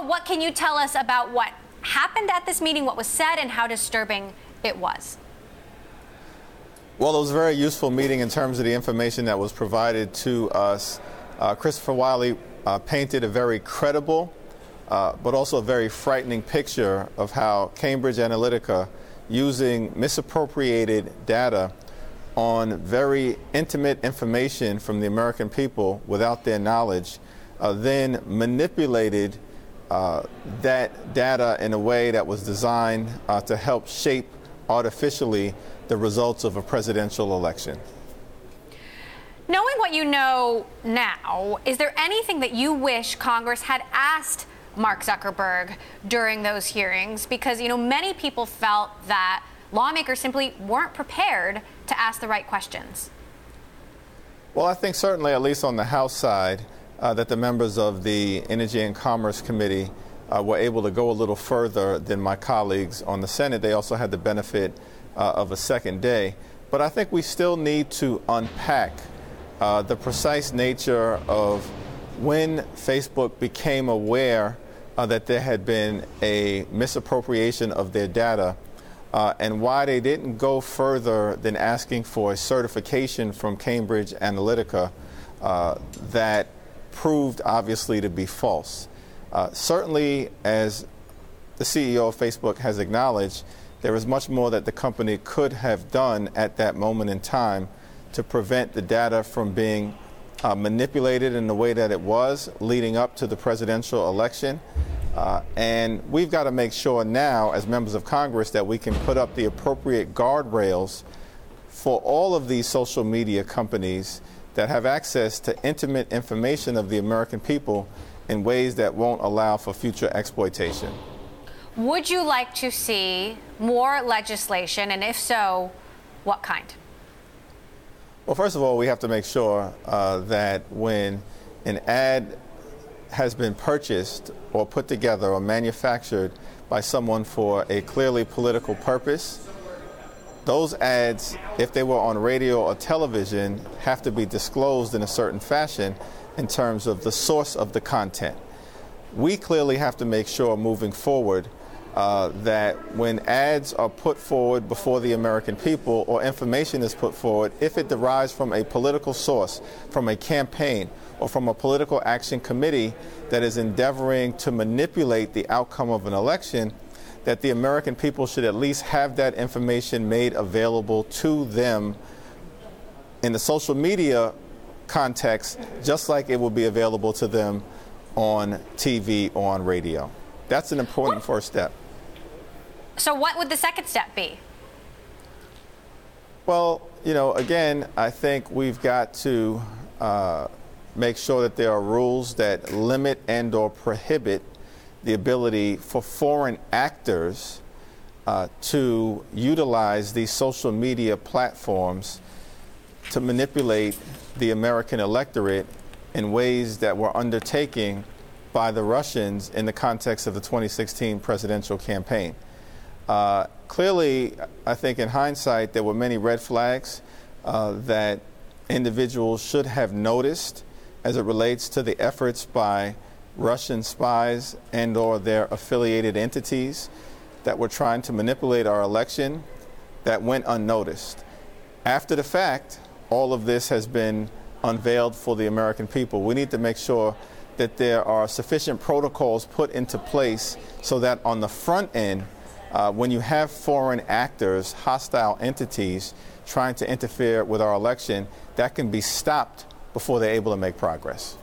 all, what can you tell us about what happened at this meeting, what was said, and how disturbing it was? Well, it was a very useful meeting in terms of the information that was provided to us. Christopher Wiley painted a very credible, but also a very frightening picture of how Cambridge Analytica, using misappropriated data on very intimate information from the American people without their knowledge, then manipulated that data in a way that was designed to help shape artificially the results of a presidential election. Knowing what you know now, is there anything that you wish Congress had asked Mark Zuckerberg during those hearings? Because, many people felt that lawmakers simply weren't prepared to ask the right questions. Well, I think certainly, at least on the House side, that the members of the Energy and Commerce Committee were able to go a little further than my colleagues on the Senate. They also had the benefit of a second day. But I think we still need to unpack the precise nature of when Facebook became aware that there had been a misappropriation of their data and why they didn't go further than asking for a certification from Cambridge Analytica that proved obviously to be false. Certainly, as the CEO of Facebook has acknowledged, there is much more that the company could have done at that moment in time to prevent the data from being manipulated in the way that it was leading up to the presidential election. And we've got to make sure now, as members of Congress, that we can put up the appropriate guardrails for all of these social media companies that have access to intimate information of the American people in ways that won't allow for future exploitation. Would you like to see more legislation, and if so, what kind? Well, first of all, we have to make sure that when an ad has been purchased or put together or manufactured by someone for a clearly political purpose, those ads, if they were on radio or television, have to be disclosed in a certain fashion in terms of the source of the content. We clearly have to make sure moving forward that when ads are put forward before the American people or information is put forward, if it derives from a political source, from a campaign, or from a political action committee that is endeavoring to manipulate the outcome of an election, that the American people should at least have that information made available to them in the social media context, just like it will be available to them on TV or on radio. That's an important first step. So what would the second step be? Well, again, I think we've got to make sure that there are rules that limit and or prohibit the ability for foreign actors to utilize these social media platforms to manipulate the American electorate in ways that were undertaken by the Russians in the context of the 2016 presidential campaign. Clearly, I think in hindsight, there were many red flags that individuals should have noticed as it relates to the efforts by Russian spies and or their affiliated entities that were trying to manipulate our election that went unnoticed. After the fact, all of this has been unveiled for the American people. We need to make sure that there are sufficient protocols put into place so that on the front end, when you have foreign actors, hostile entities trying to interfere with our election, that can be stopped before they're able to make progress.